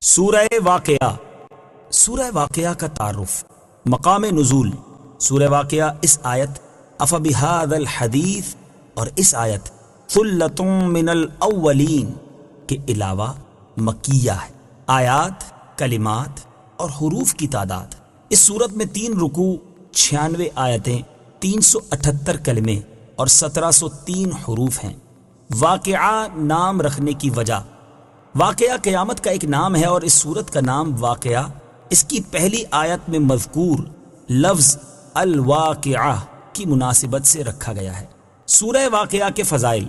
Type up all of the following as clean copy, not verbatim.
سورہ واقعہ۔ سورہ واقعہ کا تعارف، مقام نزول۔ سورہ واقعہ اس آیت افبہذا الحدیث اور اس آیت ثلۃ من الاولین کے علاوہ مکیہ ہے۔ آیات، کلمات اور حروف کی تعداد، اس صورت میں 3 رکوع، 96 آیتیں، 378 کلمے اور 1703 حروف ہیں۔ واقعہ نام رکھنے کی وجہ، واقعہ قیامت کا ایک نام ہے اور اس صورت کا نام واقعہ اس کی پہلی آیت میں مذکور لفظ الواقعہ کی مناسبت سے رکھا گیا ہے۔ سورہ واقعہ کے فضائل۔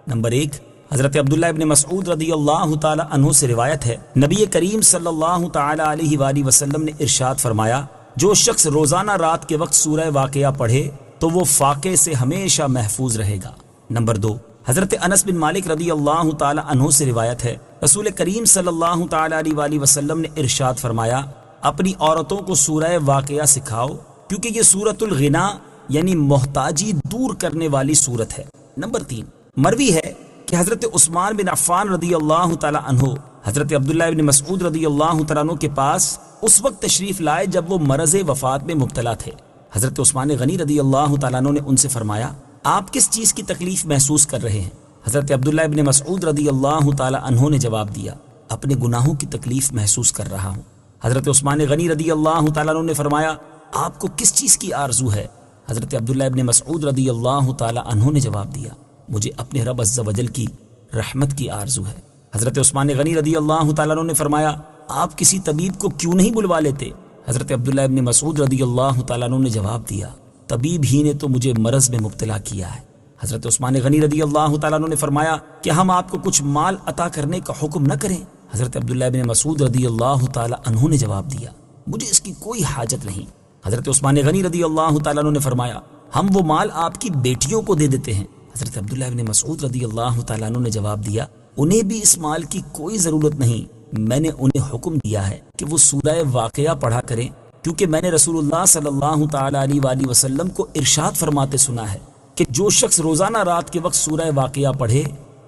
نمبر 1، حضرت عبداللہ ابن مسعود رضی اللہ تعالی عنہ سے روایت ہے، نبی کریم صلی اللہ تعالی علیہ وآلہ وسلم نے ارشاد فرمایا، جو شخص روزانہ رات کے وقت سورہ واقعہ پڑھے تو وہ فاقے سے ہمیشہ محفوظ رہے گا۔ نمبر 2، حضرت انس بن مالک رضی اللہ تعالی عنہ سے روایت ہے، رسول کریم صلی اللہ تعالی علیہ وآلہ وسلم نے ارشاد فرمایا، اپنی عورتوں کو سورہ واقعہ سکھاؤ کیونکہ یہ سورۃ الغنا یعنی محتاجی دور کرنے والی سورت ہے۔ نمبر 3، مروی ہے کہ حضرت عثمان بن عفان رضی اللہ تعالی عنہ حضرت عبداللہ ابن مسعود رضی اللہ تعالی عنہ کے پاس اس وقت تشریف لائے جب وہ مرض وفات میں مبتلا تھے۔ حضرت عثمان غنی رضی اللہ تعالی عنہ نے ان سے فرمایا، آپ کس چیز کی تکلیف محسوس کر رہے ہیں؟ حضرت عبداللہ ابن مسعود رضی اللہ تعالی عنہ نے جواب دیا، اپنے گناہوں کی تکلیف محسوس کر رہا ہوں۔ حضرت عثمان غنی رضی اللہ تعالی عنہ نے فرمایا، آپ کو کس چیز کی آرزو ہے؟ حضرت عبداللہ ابن مسعود رضی اللہ تعالی عنہ نے جواب دیا، مجھے اپنے رب عز و جل کی رحمت کی آرزو ہے۔ حضرت عثمان غنی رضی اللہ تعالی عنہ نے فرمایا، آپ کسی طبیب کو کیوں نہیں بلوا لیتے؟ حضرت عبداللہ ابن مسعود رضی اللہ تعالی عنہ نے جواب دیا، طبیب ہی نے تو مجھے مرض میں مبتلا کیا ہے۔ حضرت عثمان غنی رضی اللہ تعالیٰ عنہ نے فرمایا کہ ہم آپ کو کچھ مال عطا کرنے کا حکم نہ کریں؟ حضرت عبداللہ ابن مسعود رضی اللہ تعالیٰ عنہ نے جواب دیا، مجھے اس کی کوئی حاجت نہیں۔ حضرت عثمان غنی رضی اللہ تعالیٰ عنہ نے فرمایا، ہم وہ مال آپ کی بیٹیوں کو دے دیتے ہیں۔ حضرت عبداللہ ابن مسعود رضی اللہ تعالیٰ عنہ نے جواب دیا، انہیں بھی اس مال کی کوئی ضرورت نہیں، میں نے انہیں حکم دیا ہے کہ وہ سورہ واقعہ پڑھا کریں کیونکہ میں نے رسول اللہ صلی اللہ تعالیٰ علیہ وآلہ وسلم کو ارشاد فرماتے سنا ہے کہ جو شخص روزانہ رات کے وقت سورہ واقعہ پڑھے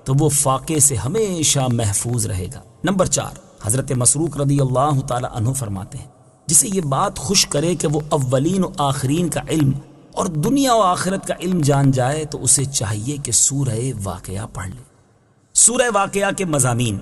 تو وہ فاقے سے ہمیشہ محفوظ رہے گا۔ نمبر 4، حضرت مسروق رضی اللہ تعالی عنہ فرماتے ہیں، جسے یہ بات خوش کرے کہ وہ اولین و آخرین کا علم اور دنیا و آخرت کا علم جان جائے تو اسے چاہیے کہ سورہ واقعہ پڑھ لے۔ سورہ واقعہ کے مضامین۔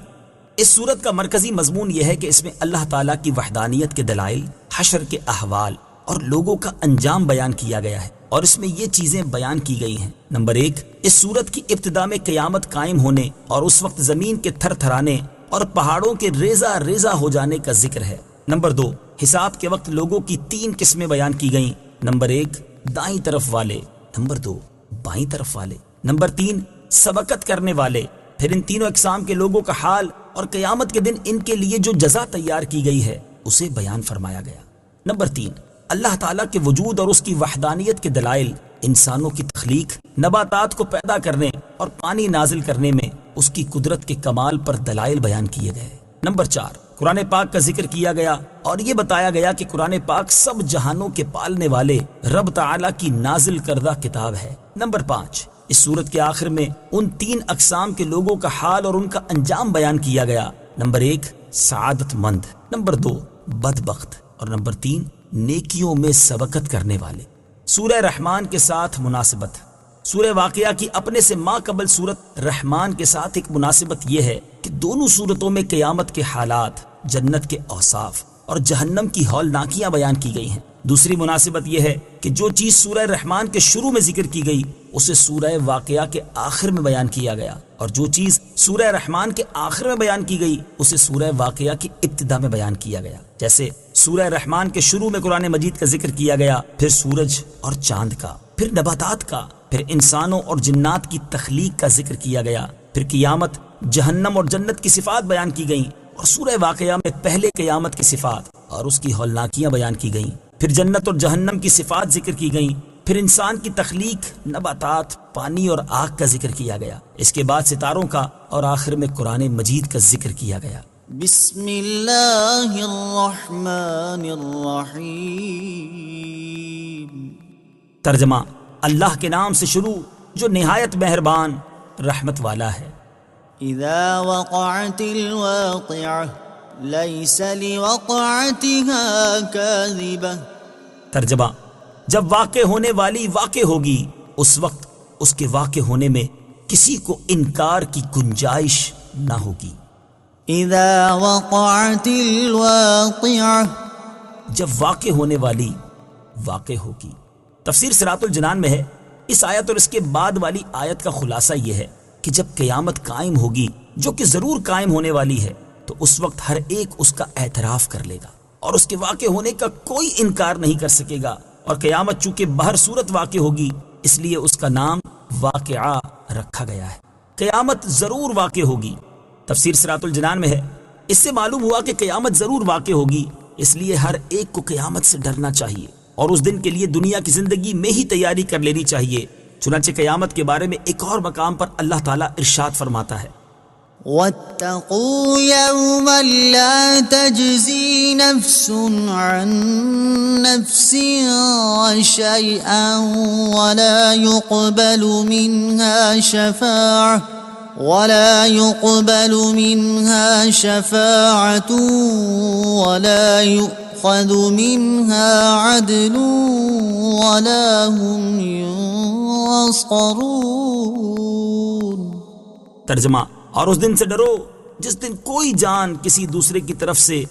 اس سورت کا مرکزی مضمون یہ ہے کہ اس میں اللہ تعالیٰ کی وحدانیت کے دلائل، حشر کے احوال اور لوگوں کا انجام بیان کیا گیا ہے، اور اس میں یہ چیزیں بیان کی گئی ہیں۔ نمبر 1، اس سورت کی ابتدا میں قیامت قائم ہونے اور اس وقت زمین کے تھر تھرانے اور پہاڑوں کے ریزہ ریزہ ہو جانے کا ذکر ہے۔ نمبر 2، حساب کے وقت لوگوں کی 3 قسمیں بیان کی گئیں۔ نمبر 1، دائیں طرف والے، نمبر 2، بائیں طرف والے، نمبر 3، سبقت کرنے والے۔ پھر ان تینوں اقسام کے لوگوں کا حال اور قیامت کے دن ان کے لیے جو جزا تیار کی گئی ہے اسے بیان فرمایا گیا۔ نمبر 3، اللہ تعالیٰ کے وجود اور اس کی وحدانیت کے دلائل، انسانوں کی تخلیق، نباتات کو پیدا کرنے اور پانی نازل کرنے میں اس کی قدرت کے کمال پر دلائل بیان کیے گئے۔ نمبر 4، قرآن پاک کا ذکر کیا گیا اور یہ بتایا گیا کہ قرآن پاک سب جہانوں کے پالنے والے رب تعالیٰ کی نازل کردہ کتاب ہے۔ نمبر 5، اس سورت کے آخر میں ان 3 اقسام کے لوگوں کا حال اور ان کا انجام بیان کیا گیا۔ نمبر 1، سعادت مند، نمبر 2، بدبخت اور نمبر 3، نیکیوں میں سبقت کرنے والے۔ سورہ رحمان کے ساتھ مناسبت۔ سورہ واقعہ کی اپنے سے ما قبل سورت رحمان کے ساتھ ایک مناسبت یہ ہے کہ دونوں سورتوں میں قیامت کے حالات، جنت کے اوصاف اور جہنم کی ہولناکیاں بیان کی گئی ہیں۔ دوسری مناسبت یہ ہے کہ جو چیز سورہ رحمان کے شروع میں ذکر کی گئی اسے سورہ واقعہ کے آخر میں بیان کیا گیا، اور جو چیز سورہ رحمان کے آخر میں بیان کی گئی اسے سورہ واقعہ کی ابتدا میں بیان کیا گیا۔ جیسے سورہ رحمان کے شروع میں قرآن مجید کا ذکر کیا گیا، پھر سورج اور چاند کا، پھر نباتات کا، پھر انسانوں اور جنات کی تخلیق کا ذکر کیا گیا، پھر قیامت، جہنم اور جنت کی صفات بیان کی گئیں، اور سورہ واقعہ میں پہلے قیامت کی صفات اور اس کی ہولناکیاں بیان کی گئیں، پھر جنت اور جہنم کی صفات ذکر کی گئیں، پھر انسان کی تخلیق، نباتات، پانی اور آگ کا ذکر کیا گیا، اس کے بعد ستاروں کا، اور آخر میں قرآن مجید کا ذکر کیا گیا۔ بسم اللہ الرحمن الرحیم۔ ترجمہ، اللہ کے نام سے شروع جو نہایت مہربان رحمت والا ہے۔ اذا وقعت الواقعہ، ليس لوقعتها كاذبة. ترجمہ: جب واقع ہونے والی واقع ہوگی اس وقت اس کے واقع ہونے میں کسی کو انکار کی گنجائش نہ ہوگی. إذا وقعت الواقعة. جب واقع ہونے والی واقع ہوگی. تفسیر صراط الجنان میں ہے اس آیت اور اس کے بعد والی آیت کا خلاصہ یہ ہے کہ جب قیامت قائم ہوگی، جو کہ ضرور قائم ہونے والی ہے، تو اس وقت ہر ایک اس کا اعتراف کر لے گا اور اس کے واقع ہونے کا کوئی انکار نہیں کر سکے گا. اور قیامت چونکہ بہر صورت واقع ہوگی اس لیے اس کا نام واقعہ رکھا گیا ہے. قیامت ضرور واقع ہوگی. تفسیر صراط الجنان میں ہے اس سے معلوم ہوا کہ قیامت ضرور واقع ہوگی، اس لیے ہر ایک کو قیامت سے ڈرنا چاہیے اور اس دن کے لیے دنیا کی زندگی میں ہی تیاری کر لینی چاہیے. چنانچہ قیامت کے بارے میں ایک اور مقام پر اللہ تعالیٰ ارشاد فرماتا ہے: واتقوا يوما لا تجزي نفس عن نفس شيئا ولا يقبل منها شفاعة ولا يؤخذ منها عدل ولا هم ينصرون. ترجمہ: اور اس دن سے ڈرو جس دن کوئی جان کسی دوسرے کی طرف سے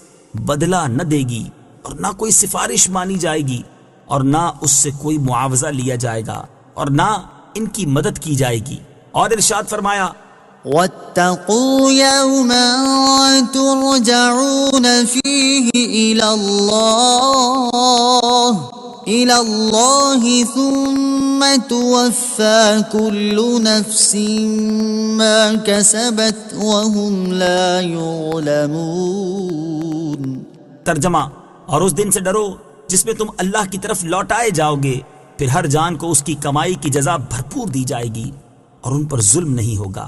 بدلہ نہ دے گی اور نہ کوئی سفارش مانی جائے گی اور نہ اس سے کوئی معاوضہ لیا جائے گا اور نہ ان کی مدد کی جائے گی. اور ارشاد فرمایا: واتقوا يوما ترجعون فيه إلى الله ثم توفى كل نفس ما كسبت وهم لا يظلمون. ترجمہ: اور اس دن سے ڈرو جس میں تم اللہ کی طرف لوٹائے جاؤ گے، پھر ہر جان کو اس کی کمائی کی جزا بھرپور دی جائے گی اور ان پر ظلم نہیں ہوگا.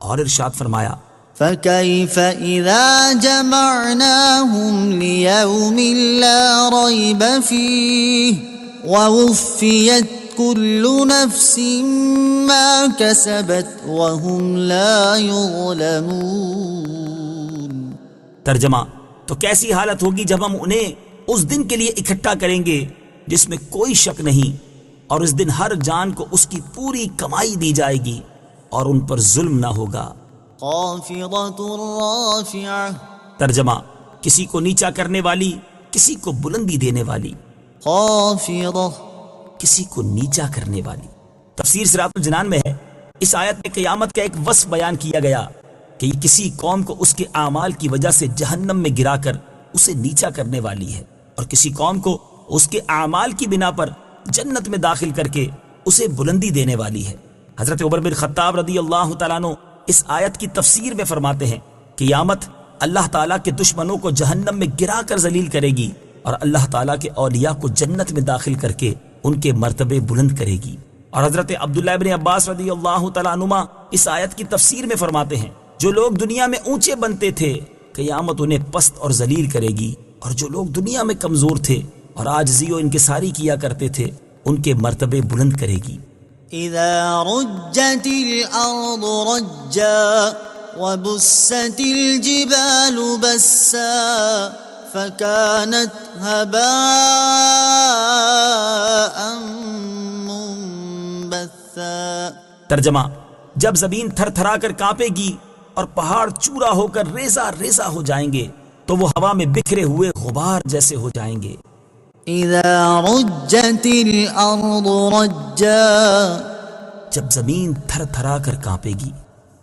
اور ارشاد فرمایا: فكيف إذا جمعناهم ليوم لا ريب فيه ووفيت كل نفس ما كسبت وهم لا يظلمون. ترجمہ: تو کیسی حالت ہوگی جب ہم انہیں اس دن کے لیے اکٹھا کریں گے جس میں کوئی شک نہیں، اور اس دن ہر جان کو اس کی پوری کمائی دی جائے گی اور ان پر ظلم نہ ہوگا. خافضة رافعة. ترجمہ: کسی کو نیچا کرنے والی، کسی کو بلندی دینے والی. خافضة. کسی کو نیچا کرنے والی. تفسیر صراط الجنان میں ہے اس آیت میں قیامت کا ایک وصف بیان کیا گیا کہ یہ کسی قوم کو اس کے اعمال کی وجہ سے جہنم میں گرا کر اسے نیچا کرنے والی ہے، اور کسی قوم کو اس کے اعمال کی بنا پر جنت میں داخل کر کے اسے بلندی دینے والی ہے. حضرت عمر بن خطاب رضی اللہ تعالیٰ عنہ اس آیت کی تفسیر میں فرماتے ہیں: قیامت اللہ تعالیٰ کے دشمنوں کو جہنم میں گرا کر ذلیل کرے گی اور اللہ تعالیٰ کے اولیاء کو جنت میں داخل کر کے ان کے مرتبے بلند کرے گی. اور حضرت عبداللہ ابن عباس رضی اللہ تعالیٰ عنہما اس آیت کی تفسیر میں فرماتے ہیں: جو لوگ دنیا میں اونچے بنتے تھے قیامت انہیں پست اور ذلیل کرے گی، اور جو لوگ دنیا میں کمزور تھے اور عاجزی و انکساری کیا کرتے تھے ان کے مرتبے بلند کرے گی. إذا رجت الأرض رجا وبست الجبال بسا فكانت هباء منبثا. ترجمہ: جب زمین تھر تھرا کر کانپے گی اور پہاڑ چورا ہو کر ریزہ ریزہ ہو جائیں گے تو وہ ہوا میں بکھرے ہوئے غبار جیسے ہو جائیں گے. إذا رجت الأرض رجا. جب زمین تھر تھرا کر کانپے گی.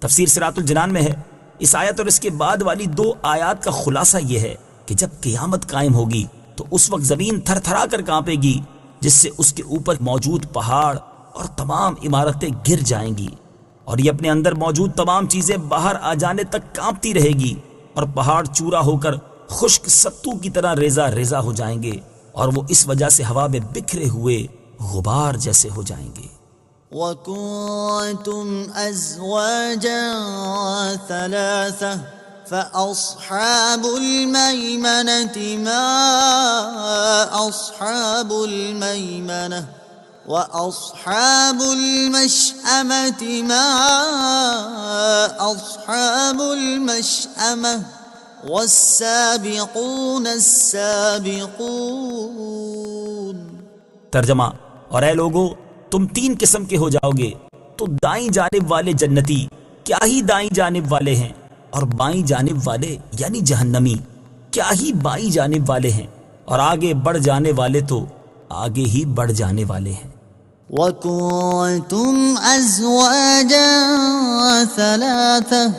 تفسیر صراط الجنان میں ہے اس آیت اور اس کے بعد والی 2 آیات کا خلاصہ یہ ہے کہ جب قیامت قائم ہوگی تو اس وقت زمین تھر تھرا کر کانپے گی، جس سے اس کے اوپر موجود پہاڑ اور تمام عمارتیں گر جائیں گی، اور یہ اپنے اندر موجود تمام چیزیں باہر آ جانے تک کانپتی رہے گی، اور پہاڑ چورا ہو کر خشک ستو کی طرح ریزہ ریزہ ہو جائیں گے، اور وہ اس وجہ سے ہوا میں بکھرے ہوئے غبار جیسے ہو جائیں گے. وَكُنْتُمْ أَزْوَاجًا ثَلَاثَةً فَأَصْحَابُ الْمَيْمَنَةِ مَا أَصْحَابُ الْمَيْمَنَةِ وَأَصْحَابُ الْمَشْأَمَةِ مَا أَصْحَابُ الْمَشْأَمَةِ والسابقون السابقون۔ ترجمہ، اور اے لوگو تم تین قسم کے ہو جاؤ گے، تو دائیں جانب والے جنتی کیا ہی دائیں جانب والے ہیں، اور بائیں جانب والے یعنی جہنمی کیا ہی بائیں جانب والے ہیں، اور آگے بڑھ جانے والے تو آگے ہی بڑھ جانے والے ہیں۔ وَكُنْتُمْ أَزْوَاجًا ثَلَاثَةً،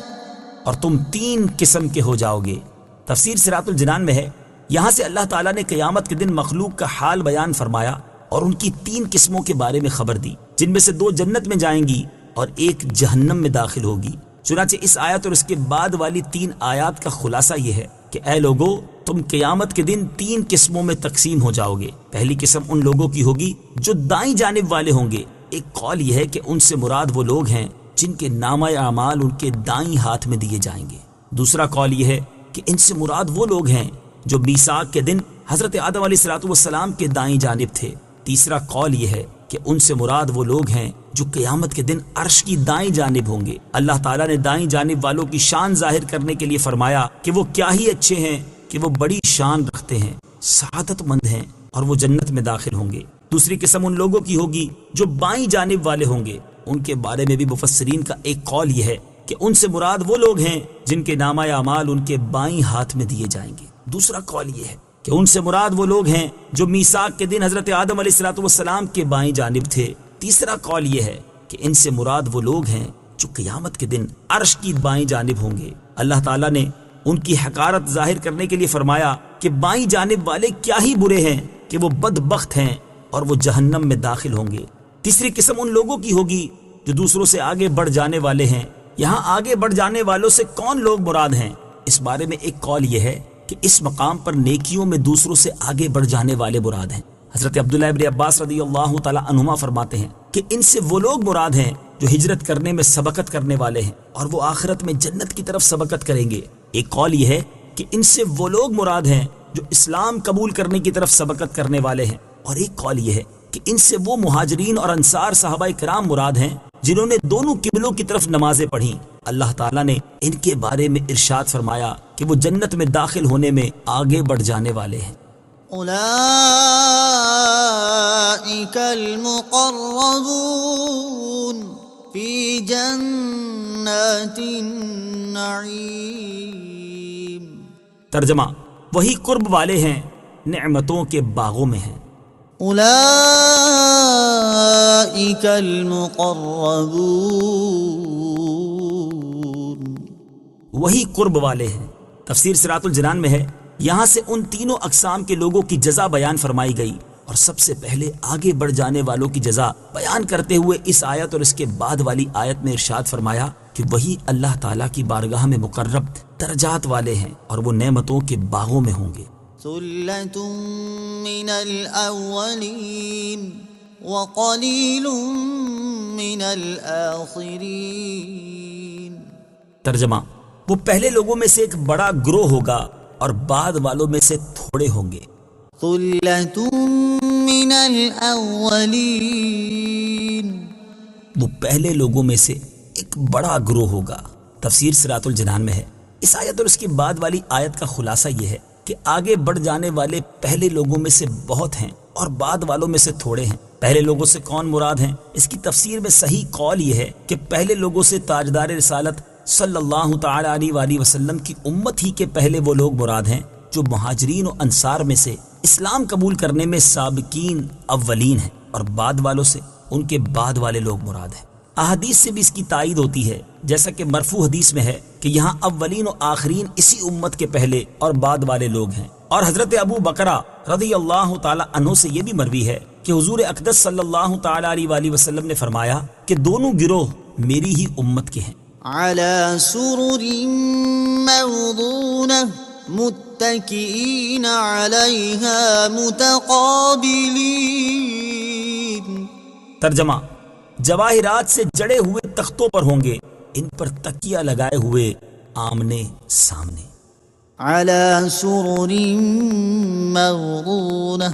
اور تم تین قسم کے ہو جاؤ گے۔ تفسیر صراط الجنان میں ہے، یہاں سے اللہ تعالیٰ نے قیامت کے دن مخلوق کا حال بیان فرمایا اور ان کی تین قسموں کے بارے میں خبر دی، جن میں سے دو جنت میں جائیں گی اور ایک جہنم میں داخل ہوگی۔ چنانچہ اس آیت اور اس کے بعد والی تین آیات کا خلاصہ یہ ہے کہ اے لوگو تم قیامت کے دن تین قسموں میں تقسیم ہو جاؤ گے۔ پہلی قسم ان لوگوں کی ہوگی جو دائیں جانب والے ہوں گے۔ ایک قول یہ ہے کہ ان سے مراد وہ لوگ ہیں جن کے نامہ اعمال ان کے دائیں ہاتھ میں دیے جائیں گے۔ دوسرا قول یہ ہے کہ ان سے مراد وہ لوگ ہیں جو میثاق کے دن حضرت آدم علیہ السلام کے دائیں جانب تھے۔ تیسرا قول یہ ہے کہ ان سے مراد وہ لوگ ہیں جو قیامت کے دن عرش کی دائیں جانب ہوں گے۔ اللہ تعالیٰ نے دائیں جانب والوں کی شان ظاہر کرنے کے لیے فرمایا کہ وہ کیا ہی اچھے ہیں کہ وہ بڑی شان رکھتے ہیں، سعادت مند ہیں اور وہ جنت میں داخل ہوں گے۔ دوسری قسم ان لوگوں کی ہوگی جو بائیں جانب والے ہوں گے۔ ان کے بارے میں بھی مفسرین کا ایک قول یہ ہے کہ ان سے مراد وہ لوگ ہیں جن کے نامہ اعمال ان کے بائیں ہاتھ میں دیے جائیں گے۔ دوسرا قول یہ ہے کہ ان سے مراد وہ لوگ ہیں جو میثاق کے دن حضرت آدم علیہ السلام کے بائیں جانب تھے۔ تیسرا قول یہ ہے کہ ان سے مراد وہ لوگ ہیں جو قیامت کے دن عرش کی بائیں جانب ہوں گے۔ اللہ تعالیٰ نے ان کی حقارت ظاہر کرنے کے لیے فرمایا کہ بائیں جانب والے کیا ہی برے ہیں کہ وہ بدبخت ہیں اور وہ جہنم میں داخل ہوں گے۔ تیسری قسم ان لوگوں کی ہوگی جو دوسروں سے آگے بڑھ جانے والے ہیں۔ یہاں آگے بڑھ جانے والوں سے کون لوگ مراد ہیں؟ اس بارے میں ایک قول یہ ہے کہ اس مقام پر نیکیوں میں دوسروں سے آگے بڑھ جانے والے مراد ہیں۔ حضرت عبداللہ ابن عباس رضی اللہ تعالی عنہما فرماتے ہیں کہ ان سے وہ لوگ مراد ہیں جو ہجرت کرنے میں سبقت کرنے والے ہیں اور وہ آخرت میں جنت کی طرف سبقت کریں گے۔ ایک قول یہ ہے کہ ان سے وہ لوگ مراد ہیں جو اسلام قبول کرنے کی طرف سبقت کرنے والے ہیں، اور ایک قول یہ ہے کہ ان سے وہ مہاجرین اور انصار صحابہ کرام مراد ہیں جنہوں نے دونوں قبلوں کی طرف نمازیں پڑھیں۔ اللہ تعالیٰ نے ان کے بارے میں ارشاد فرمایا کہ وہ جنت میں داخل ہونے میں آگے بڑھ جانے والے ہیں۔ اولئک المقربون فی جنات النعیم۔ ترجمہ، وہی قرب والے ہیں نعمتوں کے باغوں میں ہیں۔ اولئک المقربون، وہی قرب والے ہیں۔ تفسیر صراط الجنان میں ہے، یہاں سے ان تینوں اقسام کے لوگوں کی جزا بیان فرمائی گئی، اور سب سے پہلے آگے بڑھ جانے والوں کی جزا بیان کرتے ہوئے اس آیت اور اس کے بعد والی آیت میں ارشاد فرمایا کہ وہی اللہ تعالیٰ کی بارگاہ میں مقرب درجات والے ہیں اور وہ نعمتوں کے باغوں میں ہوں گے۔ ثلۃ من الاولین وقلیل من الآخرین۔ ترجمہ، وہ پہلے لوگوں میں سے ایک بڑا گروہ ہوگا اور بعد والوں میں سے تھوڑے ہوں گے۔ ثلۃ من الاولین، وہ پہلے لوگوں میں سے ایک بڑا گروہ ہوگا۔ تفسیر صراط الجنان میں ہے، اس آیت اور اس کے بعد والی آیت کا خلاصہ یہ ہے کہ آگے بڑھ جانے والے پہلے لوگوں میں سے بہت ہیں اور بعد والوں میں سے تھوڑے ہیں۔ پہلے لوگوں سے کون مراد ہیں؟ اس کی تفسیر میں صحیح قول یہ ہے کہ پہلے لوگوں سے تاجدار رسالت صلی اللہ تعالی علیہ وآلہ وسلم کی امت ہی کے پہلے وہ لوگ مراد ہیں جو مہاجرین و انصار میں سے اسلام قبول کرنے میں سابقین اولین ہیں، اور بعد والوں سے ان کے بعد والے لوگ مراد ہیں۔ احادیث سے بھی اس کی تائید ہوتی ہے، جیسا کہ مرفوع حدیث میں ہے کہ یہاں اولین و آخرین اسی امت کے پہلے اور بعد والے لوگ ہیں۔ اور حضرت ابو بکرہ رضی اللہ تعالی عنہ سے یہ بھی مروی ہے کہ حضور اقدس صلی اللہ تعالی علیہ وآلہ وسلم نے فرمایا کہ دونوں گروہ میری ہی امت کے ہیں۔ علی سرر موضونہ متکئین علیہا متقابلین۔ ترجمہ، جواہرات سے جڑے ہوئے تختوں پر ہوں گے، ان پر تکیہ لگائے ہوئے آمنے سامنے۔ علی سرر موضونہ،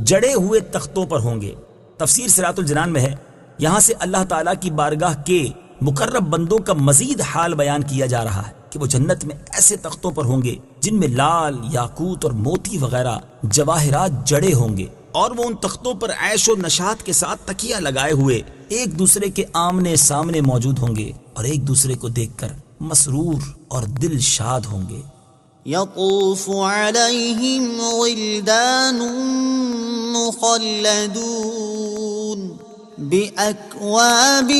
جڑے ہوئے تختوں پر ہوں گے۔ تفسیر صراط الجنان میں ہے، یہاں سے اللہ تعالیٰ کی بارگاہ کے مقرب بندوں کا مزید حال بیان کیا جا رہا ہے۔ کہ وہ جنت میں ایسے تختوں پر ہوں گے جن میں لال، یاقوت اور موتی وغیرہ جواہرات جڑے ہوں گے، اور وہ ان تختوں پر عیش و نشاط کے ساتھ تکیہ لگائے ہوئے ایک دوسرے کے آمنے سامنے موجود ہوں گے اور ایک دوسرے کو دیکھ کر مسرور اور دل شاد ہوں گے۔ يطوف عليهم ولدان مخلدون بأكواب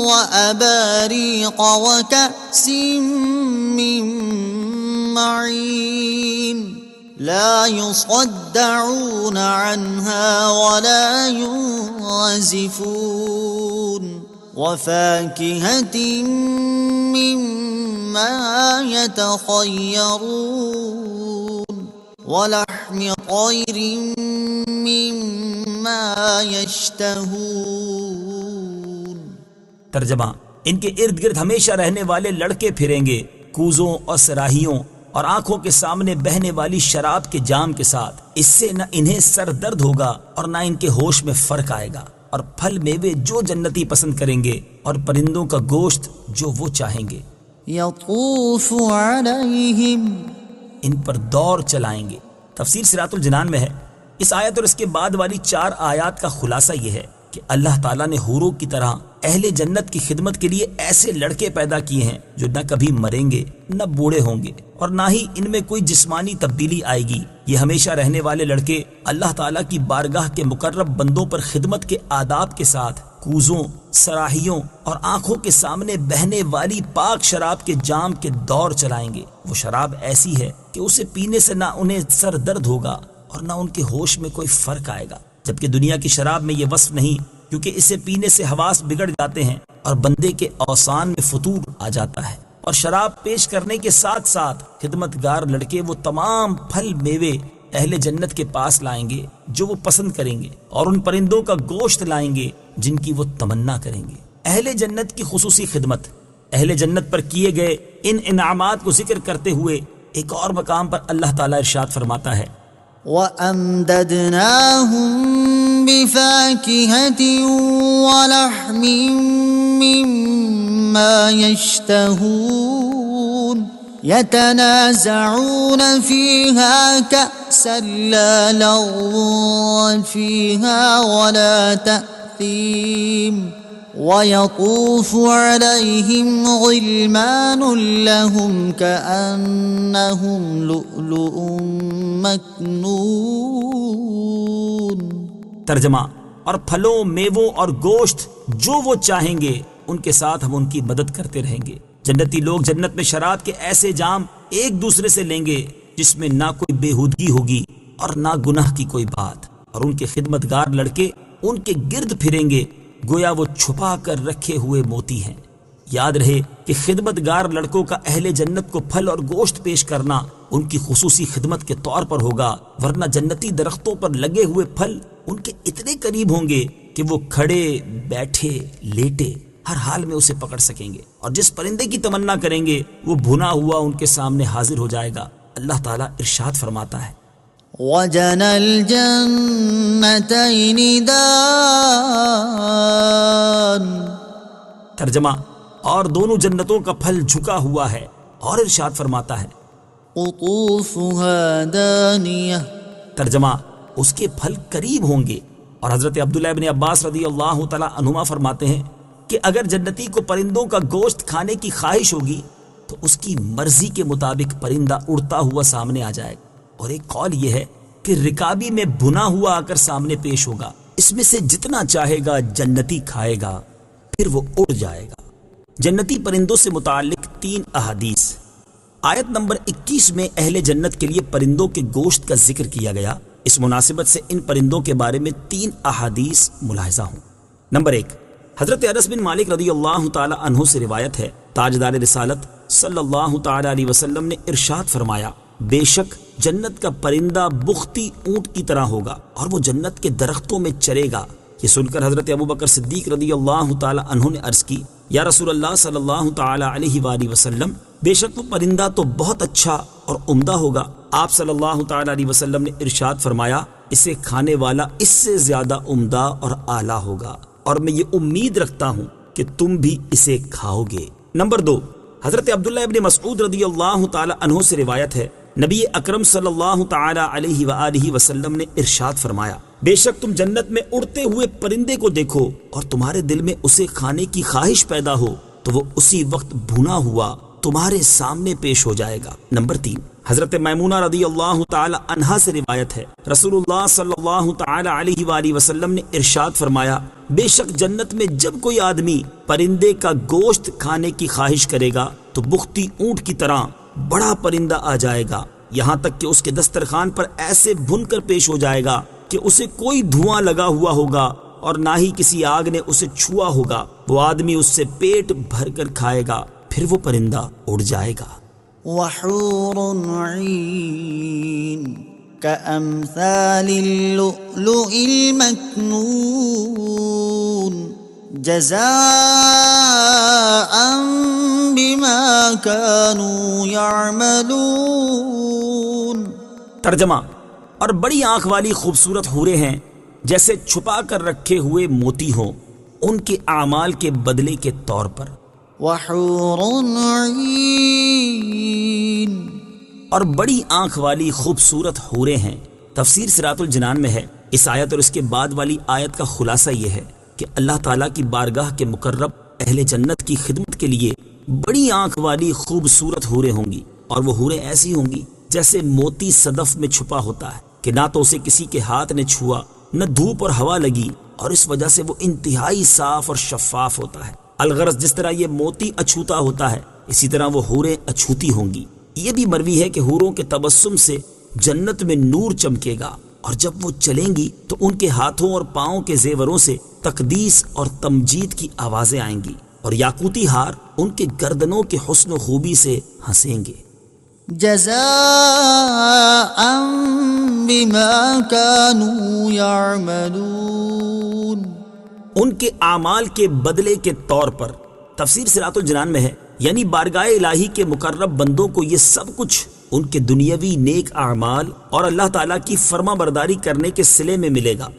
وأباريق وكأس من معين لا يصدعون عنها ولا ينزفون وفاكهة مما يتخيرون ولحم طير مما يشتهون۔ ترجمہ، ان کے ارد گرد ہمیشہ رہنے والے لڑکے پھریں گے کوزوں اور سراہیوں اور آنکھوں کے سامنے بہنے والی شراب کے جام کے ساتھ۔ اس سے نہ انہیں سر درد ہوگا اور نہ ان کے ہوش میں فرق آئے گا، اور پھل میوے جو جنتی پسند کریں گے اور پرندوں کا گوشت جو وہ چاہیں گے۔ يطوف عليهم، ان پر دور چلائیں گے۔ تفسیر صراط الجنان میں ہے، اس آیت اور اس کے بعد والی 4 آیات کا خلاصہ یہ ہے کہ اللہ تعالیٰ نے حوروں کی طرح اہل جنت کی خدمت کے لیے ایسے لڑکے پیدا کیے ہیں جو نہ کبھی مریں گے نہ بوڑھے ہوں گے، اور نہ ہی ان میں کوئی جسمانی تبدیلی آئے گی۔ یہ ہمیشہ رہنے والے لڑکے اللہ تعالیٰ کی بارگاہ کے مقرب بندوں پر خدمت کے آداب کے ساتھ کوزوں، سراہیوں اور آنکھوں کے سامنے بہنے والی پاک شراب کے جام کے دور چلائیں گے۔ وہ شراب ایسی ہے کہ اسے پینے سے نہ انہیں سر درد ہوگا اور نہ ان کے ہوش میں کوئی فرق آئے گا، جبکہ دنیا کی شراب میں یہ وصف نہیں، کیونکہ اسے پینے سے حواس بگڑ جاتے ہیں اور بندے کے اوسان میں فتور آ جاتا ہے۔ اور شراب پیش کرنے کے ساتھ ساتھ خدمتگار لڑکے وہ تمام پھل میوے اہل جنت کے پاس لائیں گے جو وہ پسند کریں گے، اور ان پرندوں کا گوشت لائیں گے جن کی وہ تمنا کریں گے۔ اہل جنت کی خصوصی خدمت، اہل جنت پر کیے گئے ان انعامات کو ذکر کرتے ہوئے ایک اور مقام پر اللہ تعالیٰ ارشاد فرماتا ہے، وَأَمْدَدْنَاهُمْ بِفَاكِهَةٍ وَلَحْمٍ مِّمَّا يَشْتَهُونَ يَتَنَازَعُونَ فِيهَا كَأْسًا لَّا لَغْوٌ فِيهَا وَلَا تَأْثِيمٌ وَيَطُوفُ عَلَيْهِمْ غِلْمَانٌ لَّهُمْ كَأَنَّهُمْ لُؤْلُؤٌ مَّكْنُونٌ۔ ترجمہ، اور پھلوں، میووں اور گوشت جو وہ چاہیں گے ان کے ساتھ ہم ان کی مدد کرتے رہیں گے۔ جنتی لوگ جنت میں شراب کے ایسے جام ایک دوسرے سے لیں گے جس میں نہ کوئی بےہودگی ہوگی اور نہ گناہ کی کوئی بات، اور ان کے خدمتگار لڑکے ان کے گرد پھریں گے گویا وہ چھپا کر رکھے ہوئے موتی ہیں۔ یاد رہے کہ خدمتگار لڑکوں کا اہل جنت کو پھل اور گوشت پیش کرنا ان کی خصوصی خدمت کے طور پر ہوگا، ورنہ جنتی درختوں پر لگے ہوئے پھل ان کے اتنے قریب ہوں گے کہ وہ کھڑے، بیٹھے، لیٹے ہر حال میں اسے پکڑ سکیں گے، اور جس پرندے کی تمنا کریں گے وہ بھنا ہوا ان کے سامنے حاضر ہو جائے گا۔ اللہ تعالیٰ ارشاد فرماتا ہے، وَجَنَى الْجَنَّتَيْنِ دَانٍ۔ ترجمہ، اور دونوں جنتوں کا پھل جھکا ہوا ہے، اور ارشاد فرماتا ہے، قُطُوفُهَا دَانِيَةٌ۔ ترجمہ، اس کے پھل قریب ہوں گے۔ اور حضرت عبداللہ ابن عباس رضی اللہ تعالیٰ عنہما فرماتے ہیں کہ اگر جنتی کو پرندوں کا گوشت کھانے کی خواہش ہوگی تو اس کی مرضی کے مطابق پرندہ اڑتا ہوا سامنے آ جائے گا، اور ایک قول یہ ہے کہ رکابی میں بھنا ہوا آ کر سامنے پیش ہوگا، اس میں سے جتنا چاہے گا جنتی کھائے گا، پھر وہ اڑ جائے گا۔ جنتی پرندوں سے متعلق 3 احادیث۔ آیت نمبر 21 میں اہل جنت کے لیے پرندوں کے گوشت کا ذکر کیا گیا، اس مناسبت سے ان پرندوں کے بارے میں 3 احادیث ملاحظہ ہوں۔ نمبر 1، حضرت انس بن مالک رضی اللہ تعالی عنہ سے روایت ہے، تاجدار رسالت صلی اللہ تعالی علیہ وسلم نے ارشاد فرمایا، بے شک جنت کا پرندہ بختی اونٹ کی طرح ہوگا اور وہ جنت کے درختوں میں چرے گا۔ یہ سن کر حضرت ابوبکر صدیق رضی اللہ تعالی عنہ نے عرض کی، یا رسول اللہ صلی اللہ تعالی علیہ وآلہ وسلم، بے شک وہ پرندہ تو بہت اچھا اور عمدہ ہوگا۔ آپ صلی اللہ تعالی علیہ وسلم نے ارشاد فرمایا، اسے کھانے والا اس سے زیادہ عمدہ اور اعلیٰ ہوگا، اور میں یہ امید رکھتا ہوں کہ تم بھی اسے کھاؤ گے۔ نمبر 2، حضرت عبداللہ ابن مسعود رضی اللہ تعالی عنہ سے روایت ہے، نبی اکرم صلی اللہ تعالی علیہ وآلہ وسلم نے ارشاد فرمایا، بے شک تم جنت میں اڑتے ہوئے پرندے کو دیکھو اور تمہارے دل میں اسے کھانے کی خواہش پیدا ہو تو وہ اسی وقت بھونا ہوا تمہارے سامنے پیش ہو جائے گا۔ نمبر 3، حضرت میمونہ رضی اللہ تعالی عنہا سے روایت ہے، رسول اللہ صلی اللہ تعالی علیہ وآلہ وسلم نے ارشاد فرمایا، بے شک جنت میں جب کوئی آدمی پرندے کا گوشت کھانے کی خواہش کرے گا تو بختی اونٹ کی طرح بڑا پرندہ آ جائے گا، یہاں تک کہ اس کے دسترخوان پر ایسے بھن کر پیش ہو جائے گا کہ اسے کوئی دھواں لگا ہوا ہوگا اور نہ ہی کسی آگ نے اسے چھوا ہوگا، وہ آدمی اس سے پیٹ بھر کر کھائے گا، پھر وہ پرندہ اڑ جائے گا۔ وحور عین كأمثال اللؤلؤ المكنون جزاء بما كانوا يعملون۔ ترجمہ، اور بڑی آنکھ والی خوبصورت حوریں ہیں جیسے چھپا کر رکھے ہوئے موتی ہوں ان کے اعمال کے بدلے کے طور پر۔ وحور عین، اور بڑی آنکھ والی خوبصورت حوریں ہیں۔ تفسیر صراط الجنان میں ہے، اس آیت اور اس کے بعد والی آیت کا خلاصہ یہ ہے کہ اللہ تعالیٰ کی بارگاہ کے مقرب اہل جنت کی خدمت کے لیے بڑی آنکھ والی خوبصورت حوریں ہوں گی، اور وہ حوریں ایسی ہوں گی جیسے موتی صدف میں چھپا ہوتا ہے کہ نہ تو اسے کسی کے ہاتھ نے چھوا، نہ دھوپ اور ہوا لگی، اور اس وجہ سے وہ انتہائی صاف اور شفاف ہوتا ہے۔ الغرض جس طرح یہ موتی اچھوتا ہوتا ہے اسی طرح وہ حوریں اچھوتی ہوں گی۔ یہ بھی مروی ہے کہ حوروں کے تبسم سے جنت میں نور چمکے گا، اور جب وہ چلیں گی تو ان کے ہاتھوں اور پاؤں کے زیوروں سے تقدیس اور تمجید کی آوازیں آئیں گی، اور یاقوتی ہار ان کے گردنوں کے حسن و خوبی سے ہنسیں گے۔ جزاء بما كانوا يعملون، ان کے اعمال کے بدلے کے طور پر۔ تفسیر صراط الجنان میں ہے، یعنی بارگاہ الہی کے مقرب بندوں کو یہ سب کچھ ان کے دنیاوی نیک اعمال اور اللہ تعالیٰ کی فرما برداری کرنے کے صلے میں ملے گا۔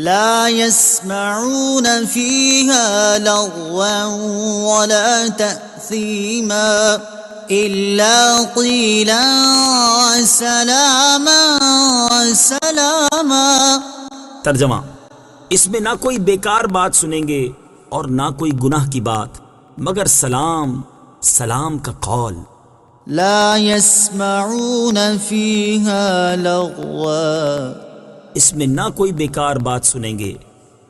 لا يسمعون فيها لغوا ولا تأثيما إلا قيلا سلاما سلاما۔ ترجمہ، اس میں نہ کوئی بیکار بات سنیں گے اور نہ کوئی گناہ کی بات، مگر سلام سلام کا قول۔ لا يسمعون فيها لغوا، اس میں نہ کوئی بیکار بات سنیں گے۔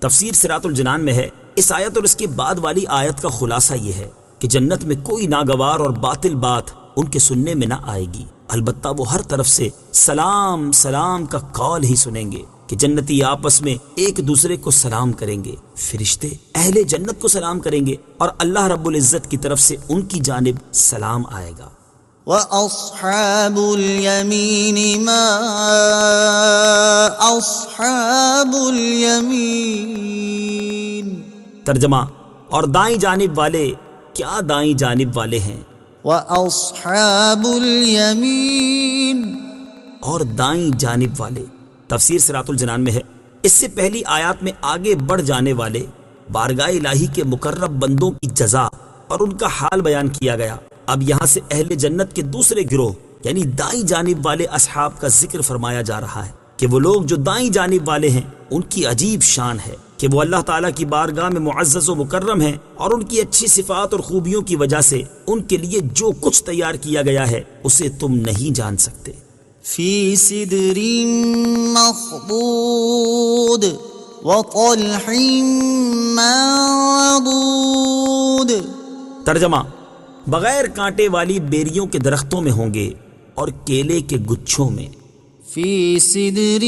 تفسیر صراط الجنان میں ہے، اس آیت اور اس کے بعد والی آیت کا خلاصہ یہ ہے کہ جنت میں کوئی ناگوار اور باطل بات ان کے سننے میں نہ آئے گی، البتہ وہ ہر طرف سے سلام سلام کا قول ہی سنیں گے کہ جنتی آپس میں ایک دوسرے کو سلام کریں گے، فرشتے اہل جنت کو سلام کریں گے، اور اللہ رب العزت کی طرف سے ان کی جانب سلام آئے گا۔ وَأَصْحَابُ الْيَمِينِ مَا أَصْحَابُ الْيَمِينِ۔ ترجمہ، اور دائیں جانب والے کیا دائیں جانب والے ہیں۔ وَأَصْحَابُ الْيَمِينِ، اور دائیں جانب والے۔ تفسیر صراط الجنان میں ہے، اس سے پہلی آیات میں آگے بڑھ جانے والے بارگاہ الہی کے مقرب بندوں کی جزا اور ان کا حال بیان کیا گیا۔ اب یہاں سے اہل جنت کے دوسرے گروہ یعنی دائیں جانب والے اصحاب کا ذکر فرمایا جا رہا ہے کہ وہ لوگ جو دائیں جانب والے ہیں ان کی عجیب شان ہے کہ وہ اللہ تعالیٰ کی بارگاہ میں معزز و مکرم ہیں، اور ان کی اچھی صفات اور خوبیوں کی وجہ سے ان کے لیے جو کچھ تیار کیا گیا ہے اسے تم نہیں جان سکتے۔ فی سدر مخضود وطلح منضود۔ ترجمہ، بغیر کانٹے والی بیریوں کے درختوں میں ہوں گے اور کیلے کے گچھوں میں۔ فی سدر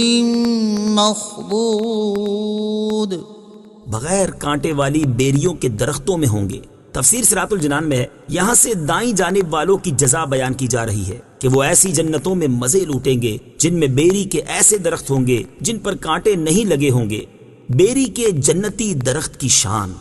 مخضود، بغیر کانٹے والی بیریوں کے درختوں میں ہوں گے۔ تفسیر صراط الجنان میں ہے، یہاں سے دائیں جانب والوں کی جزا بیان کی جا رہی ہے کہ وہ ایسی جنتوں میں مزے لوٹیں گے جن میں بیری کے ایسے درخت ہوں گے جن پر کانٹے نہیں لگے ہوں گے۔ بیری کے جنتی درخت کی شان۔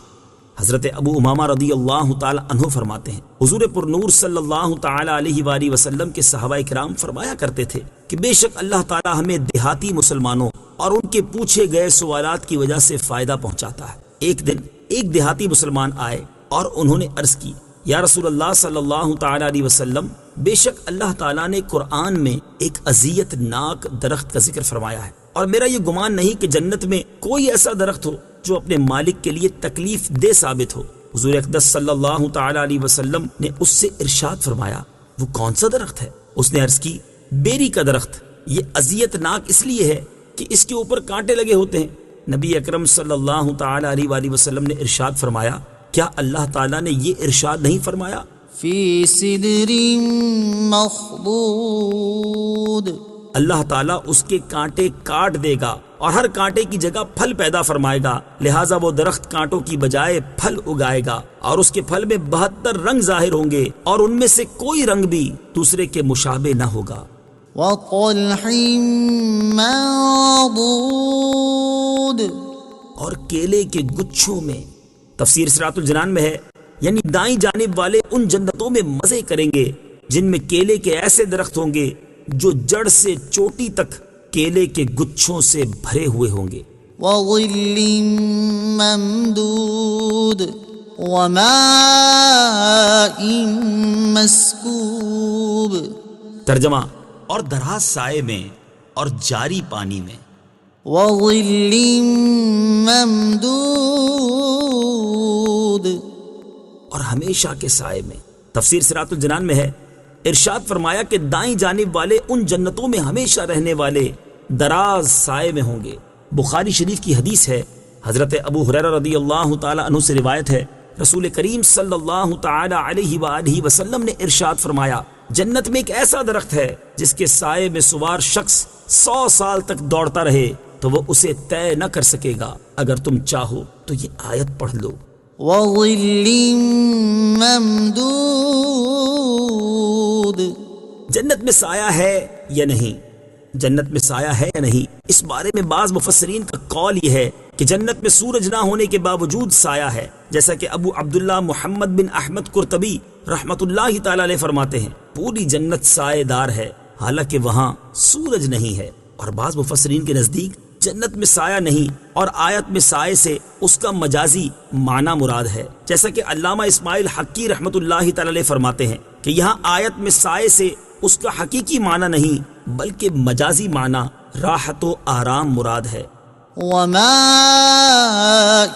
حضرت ابو امامہ رضی اللہ تعالی عنہ فرماتے ہیں، حضور پر نور صلی اللہ تعالی علیہ وآلہ وسلم کے صحابہ کرام فرمایا کرتے تھے کہ بے شک اللہ تعالی ہمیں دیہاتی مسلمانوں اور ان کے پوچھے گئے سوالات کی وجہ سے فائدہ پہنچاتا ہے۔ ایک دن ایک دیہاتی مسلمان آئے اور انہوں نے عرض کی، یا رسول اللہ صلی اللہ تعالی علیہ وسلم، بے شک اللہ تعالیٰ نے قرآن میں ایک اذیت ناک درخت کا ذکر فرمایا ہے، اور میرا یہ گمان نہیں کہ جنت میں کوئی ایسا درخت ہو جو اپنے مالک کے لیے تکلیف دہ ثابت ہو۔ حضور اقدس صلی اللہ تعالی علیہ وسلم نے اس سے ارشاد فرمایا، وہ کون سا درخت ہے؟ اس نے عرض کی، بیری کا درخت۔ یہ اذیت ناک اس لیے ہے کہ اس کے اوپر کانٹے لگے ہوتے ہیں۔ نبی اکرم صلی اللہ تعالی علیہ وآلہ وسلم نے ارشاد فرمایا، کیا اللہ تعالیٰ نے یہ ارشاد نہیں فرمایا؟ فی سدر مخضود، اللہ تعالیٰ اس کے کانٹے کاٹ دے گا اور ہر کانٹے کی جگہ پھل پیدا فرمائے گا، لہٰذا وہ درخت کانٹوں کی بجائے پھل اگائے گا، اور اس کے پھل میں 72 رنگ ظاہر ہوں گے، اور ان میں سے کوئی رنگ بھی دوسرے کے مشابہ نہ ہوگا۔ وطلح منضود، اور کیلے کے گچھوں میں، تفسیر صراط الجنان میں ہے، یعنی دائیں جانب والے ان جنتوں میں مزے کریں گے جن میں کیلے کے ایسے درخت ہوں گے جو جڑ سے چوٹی تک کیلے کے گچھوں سے بھرے ہوئے ہوں گے۔ وظل ممدود وماء مسکوب، ترجمہ، اور دراز سائے میں اور جاری پانی میں۔ وظل ممدود، اور ہمیشہ کے سائے میں۔ تفسیر صراط الجنان میں ہے، ارشاد فرمایا کہ دائیں جانب والے ان جنتوں میں ہمیشہ رہنے والے دراز سائے میں ہوں گے۔ بخاری شریف کی حدیث ہے، حضرت ابو ہریرہ رضی اللہ تعالی عنہ سے روایت ہے، رسول کریم صلی اللہ تعالی علیہ وآلہ وسلم نے ارشاد فرمایا، جنت میں ایک ایسا درخت ہے جس کے سائے میں سوار شخص 100 سال تک دوڑتا رہے تو وہ اسے طے نہ کر سکے گا۔ اگر تم چاہو تو یہ آیت پڑھ لو۔ وظل ممدود، جنت میں سایہ ہے یا نہیں؟ جنت میں سایہ ہے یا نہیں، اس بارے میں بعض مفسرین کا قول یہ ہے کہ جنت میں سورج نہ ہونے کے باوجود سایہ ہے، جیسا کہ ابو عبداللہ محمد بن احمد قرطبی رحمت اللہ تعالی علیہ فرماتے ہیں، پوری جنت سائے دار ہے حالانکہ وہاں سورج نہیں ہے۔ اور بعض مفسرین کے نزدیک جنت میں سایہ نہیں، اور آیت میں سائے سے اس کا مجازی معنی مراد ہے، جیسا کہ علامہ اسماعیل حقی رحمت اللہ تعالی علیہ فرماتے ہیں کہ یہاں آیت میں سائے سے اس کا حقیقی معنی نہیں بلکہ مجازی معنی راحت و آرام مراد ہے۔ وماء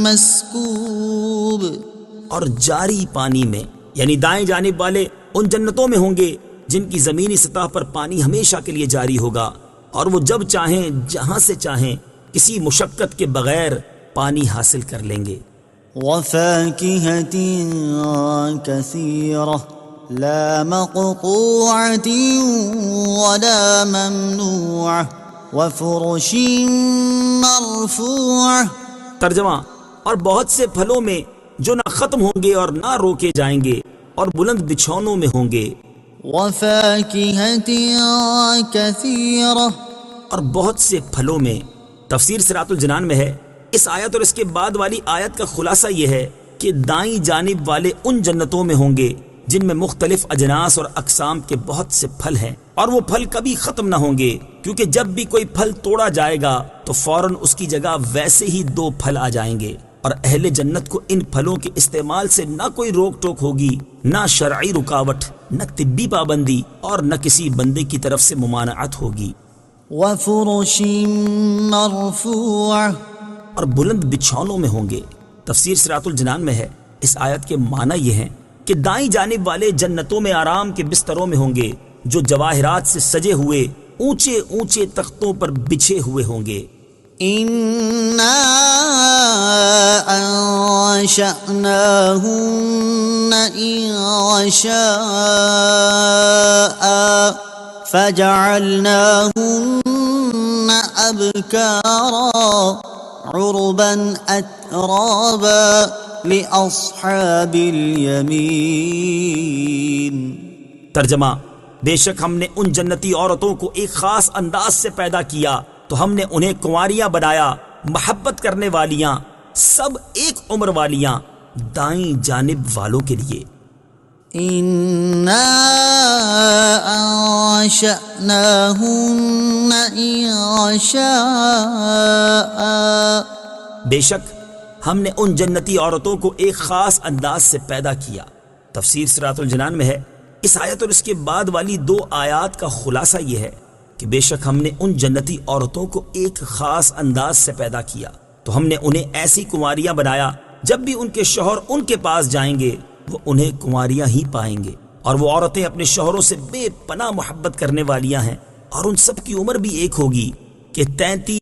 مسکوب، اور جاری پانی میں، یعنی دائیں جانب والے ان جنتوں میں ہوں گے جن کی زمینی سطح پر پانی ہمیشہ کے لیے جاری ہوگا، اور وہ جب چاہیں جہاں سے چاہیں کسی مشقت کے بغیر پانی حاصل کر لیں گے۔ وفاكهة كثيرة لا مقطوعة ولا ممنوعة وفرش مرفوعة، ترجمہ، اور بہت سے پھلوں میں جو نہ ختم ہوں گے اور نہ روکے جائیں گے، اور بلند بچھونوں میں ہوں گے۔ وفاكهة كثيرة، اور بہت سے پھلوں میں۔ تفسیر صراط الجنان میں ہے، اس آیت اور اس کے بعد والی آیت کا خلاصہ یہ ہے کہ دائیں جانب والے ان جنتوں میں ہوں گے جن میں مختلف اجناس اور اقسام کے بہت سے پھل ہیں، اور وہ پھل کبھی ختم نہ ہوں گے، کیونکہ جب بھی کوئی پھل توڑا جائے گا تو فوراً اس کی جگہ ویسے ہی 2 پھل آ جائیں گے، اور اہل جنت کو ان پھلوں کے استعمال سے نہ کوئی روک ٹوک ہوگی، نہ شرعی رکاوٹ، نہ طبی پابندی، اور نہ کسی بندے کی طرف سے ممانعت ہوگی۔ وفرش مرفوعة، اور بلند بچھونوں میں ہوں گے۔ تفسیر صراط الجنان میں ہے، اس آیت کے معنی یہ ہیں کہ دائیں جانب والے جنتوں میں آرام کے بستروں میں ہوں گے جو جواہرات سے سجے ہوئے اونچے اونچے تختوں پر بچھے ہوئے ہوں گے۔ إنا أنشأناهن إنشاء فجعلناهن أبكارا عربا أترابا لأصحاب اليمين۔ ترجمہ، بے شک ہم نے ان جنتی عورتوں کو ایک خاص انداز سے پیدا کیا تو ہم نے انہیں کنواریاں بنایا، محبت کرنے والیاں، سب ایک عمر والیاں، دائیں جانب والوں کے لیے۔ إنا أنشأناهن إنشاء، بے شک ہم نے ان جنتی عورتوں کو ایک خاص انداز سے پیدا کیا۔ تفسیر صراط الجنان میں ہے، اس آیت اور اس کے بعد والی 2 آیات کا خلاصہ یہ ہے کہ بے شک ہم نے ان جنتی عورتوں کو ایک خاص انداز سے پیدا کیا، تو ہم نے انہیں ایسی کنواریاں بنایا جب بھی ان کے شوہر ان کے پاس جائیں گے وہ انہیں کنواریاں ہی پائیں گے، اور وہ عورتیں اپنے شوہروں سے بے پناہ محبت کرنے والیاں ہیں، اور ان سب کی عمر بھی ایک ہوگی کہ 33